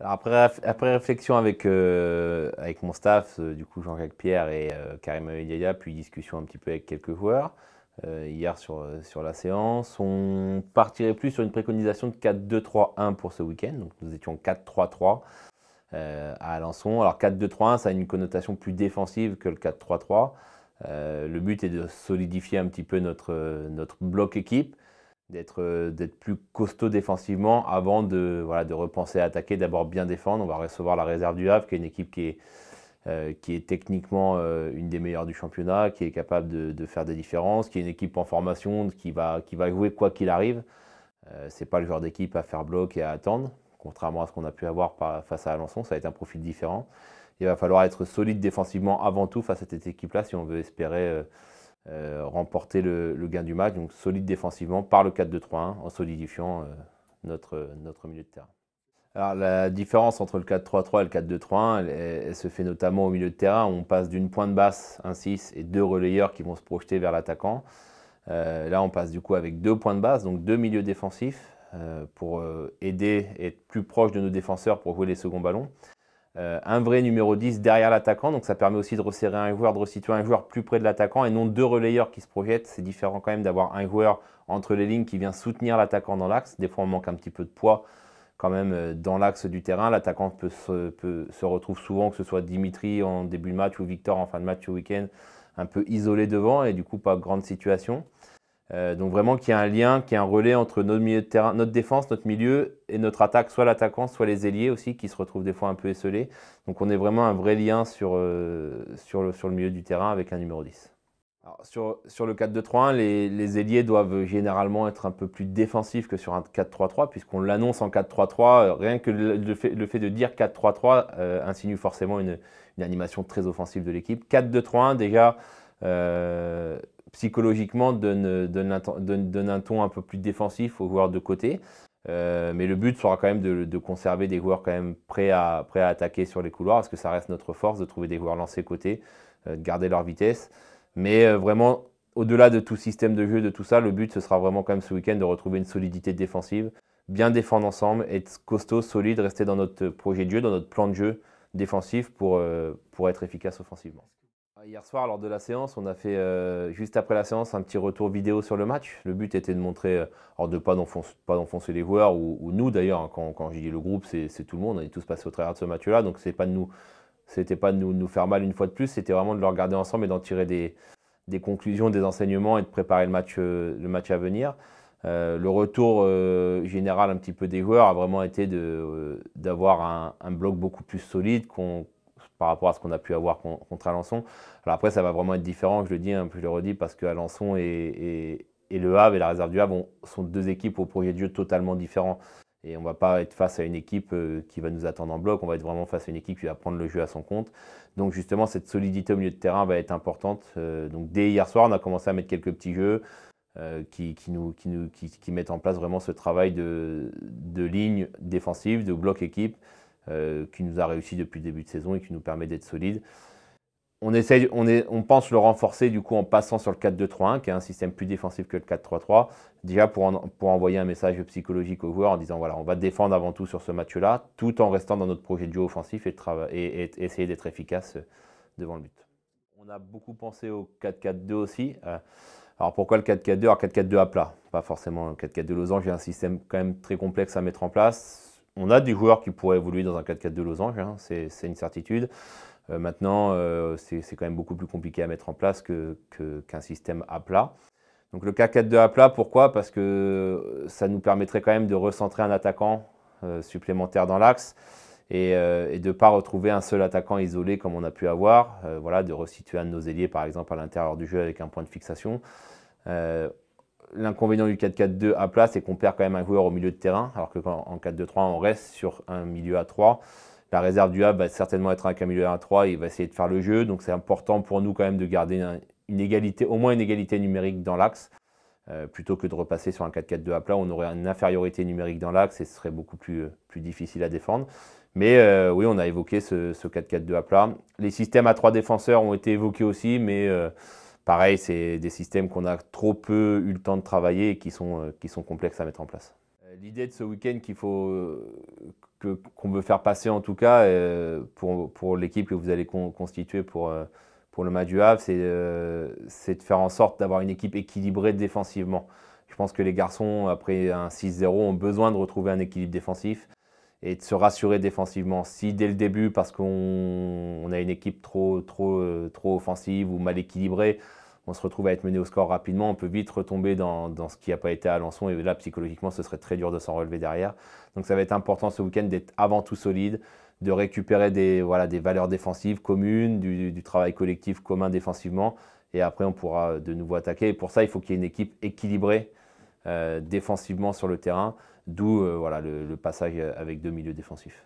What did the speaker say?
Alors après réflexion avec mon staff, du coup Jean-Jacques Pierre et Karim Yaya, puis discussion un petit peu avec quelques joueurs, hier sur la séance, on partirait plus sur une préconisation de 4-2-3-1 pour ce week-end. Donc nous étions 4-3-3 à Alençon. Alors 4-2-3-1, ça a une connotation plus défensive que le 4-3-3. Le but est de solidifier un petit peu notre bloc équipe, d'être plus costaud défensivement avant de repenser à attaquer, d'abord bien défendre. On va recevoir la réserve du Havre, qui est une équipe qui est techniquement une des meilleures du championnat, qui est capable de faire des différences, qui est une équipe en formation, qui va jouer quoi qu'il arrive. C'est pas le genre d'équipe à faire bloc et à attendre, contrairement à ce qu'on a pu avoir face à Alençon. Ça va être un profil différent. Il va falloir être solide défensivement avant tout face à cette équipe-là si on veut espérer remporter le gain du match. Donc solide défensivement par le 4-2-3-1 en solidifiant notre milieu de terrain. Alors la différence entre le 4-3-3 et le 4-2-3-1, elle se fait notamment au milieu de terrain. On passe d'une pointe basse, un 6, et deux relayeurs qui vont se projeter vers l'attaquant. Là, on passe du coup avec deux points de base, donc deux milieux défensifs pour aider et être plus proche de nos défenseurs pour jouer les seconds ballons. Un vrai numéro 10 derrière l'attaquant, donc ça permet aussi de resserrer un joueur, de resituer un joueur plus près de l'attaquant et non deux relayeurs qui se projettent. C'est différent quand même d'avoir un joueur entre les lignes qui vient soutenir l'attaquant dans l'axe. Des fois, on manque un petit peu de poids quand même dans l'axe du terrain. L'attaquant se retrouve souvent, que ce soit Dimitri en début de match ou Victor en fin de match au week-end, un peu isolé devant et du coup pas grande situation. Donc vraiment qu'il y ait un lien, qu'il y ait un relais entre notre milieu de terrain, notre défense, notre milieu et notre attaque, soit l'attaquant, soit les ailiers aussi, qui se retrouvent des fois un peu esselés. Donc on est vraiment un vrai lien sur le milieu du terrain avec un numéro 10. Alors, sur le 4-2-3-1, les ailiers doivent généralement être un peu plus défensifs que sur un 4-3-3, puisqu'on l'annonce en 4-3-3. Rien que le fait de dire 4-3-3 insinue forcément une animation très offensive de l'équipe. 4-2-3-1, déjà, psychologiquement, donne un ton un peu plus défensif aux joueurs de côté. Mais le but sera quand même de conserver des joueurs quand même prêts à attaquer sur les couloirs, parce que ça reste notre force de trouver des joueurs lancés côté, de garder leur vitesse. Mais vraiment, au-delà de tout système de jeu, de tout ça, le but, ce sera vraiment quand même ce week-end de retrouver une solidité défensive, bien défendre ensemble, être costaud, solide, rester dans notre projet de jeu, dans notre plan de jeu défensif pour être efficace offensivement. Hier soir, lors de la séance, on a fait, juste après la séance, un petit retour vidéo sur le match. Le but était de montrer, alors de ne pas d'enfoncer les joueurs, ou nous d'ailleurs, hein, quand je dis le groupe, c'est tout le monde, on est tous passés au travers de ce match-là, donc c'était pas de nous faire mal une fois de plus, c'était vraiment de le regarder ensemble et d'en tirer des conclusions, des enseignements et de préparer le match à venir. Le retour général un petit peu des joueurs a vraiment été d'avoir un bloc beaucoup plus solide par rapport à ce qu'on a pu avoir contre Alençon. Alors après, ça va vraiment être différent, je le dis, je le redis, parce que Alençon et le Havre et la réserve du Havre sont deux équipes au projet de jeu totalement différents. Et on ne va pas être face à une équipe qui va nous attendre en bloc, on va être vraiment face à une équipe qui va prendre le jeu à son compte. Donc justement, cette solidité au milieu de terrain va être importante. Donc dès hier soir, on a commencé à mettre quelques petits jeux qui mettent en place vraiment ce travail de ligne défensive, de bloc équipe, qui nous a réussi depuis le début de saison et qui nous permet d'être solide. On pense le renforcer du coup en passant sur le 4-2-3-1, qui est un système plus défensif que le 4-3-3, déjà pour envoyer un message psychologique aux joueurs en disant voilà, on va défendre avant tout sur ce match-là, tout en restant dans notre projet de jeu offensif et essayer d'être efficace devant le but. On a beaucoup pensé au 4-4-2 aussi. Alors pourquoi le 4-4-2? Alors 4-4-2 à plat, pas forcément un 4-4-2 losange, j'ai un système quand même très complexe à mettre en place. On a des joueurs qui pourraient évoluer dans un 4-4-2 losange, hein, c'est une certitude. Maintenant, c'est quand même beaucoup plus compliqué à mettre en place qu'un système à plat. Donc le 4-4-2 à plat, pourquoi? Parce que ça nous permettrait quand même de recentrer un attaquant supplémentaire dans l'axe et de ne pas retrouver un seul attaquant isolé comme on a pu avoir. Voilà, de resituer un de nos ailiers par exemple à l'intérieur du jeu avec un point de fixation. L'inconvénient du 4-4-2 à plat, c'est qu'on perd quand même un joueur au milieu de terrain, alors qu'en 4-2-3, on reste sur un milieu à 3. La réserve du Havre va certainement être avec un milieu à 3, il va essayer de faire le jeu, donc c'est important pour nous quand même de garder une égalité, au moins une égalité numérique dans l'axe, plutôt que de repasser sur un 4-4-2 à plat, où on aurait une infériorité numérique dans l'axe et ce serait beaucoup plus difficile à défendre. Mais oui, on a évoqué ce 4-4-2 à plat. Les systèmes à 3 défenseurs ont été évoqués aussi, mais pareil, c'est des systèmes qu'on a trop peu eu le temps de travailler et qui sont complexes à mettre en place. L'idée de ce week-end qu'on veut faire passer en tout cas pour l'équipe que vous allez constituer pour le match du Havre, c'est de faire en sorte d'avoir une équipe équilibrée défensivement. Je pense que les garçons, après un 6-0, ont besoin de retrouver un équilibre défensif et de se rassurer défensivement. Si dès le début, parce qu'on a une équipe trop offensive ou mal équilibrée, on se retrouve à être mené au score rapidement, on peut vite retomber dans ce qui n'a pas été à Alençon. Et là, psychologiquement, ce serait très dur de s'en relever derrière. Donc ça va être important ce week-end d'être avant tout solide, de récupérer des valeurs défensives communes, du travail collectif commun défensivement. Et après, on pourra de nouveau attaquer. Et pour ça, il faut qu'il y ait une équipe équilibrée défensivement sur le terrain. D'où le passage avec 2 milieux défensifs.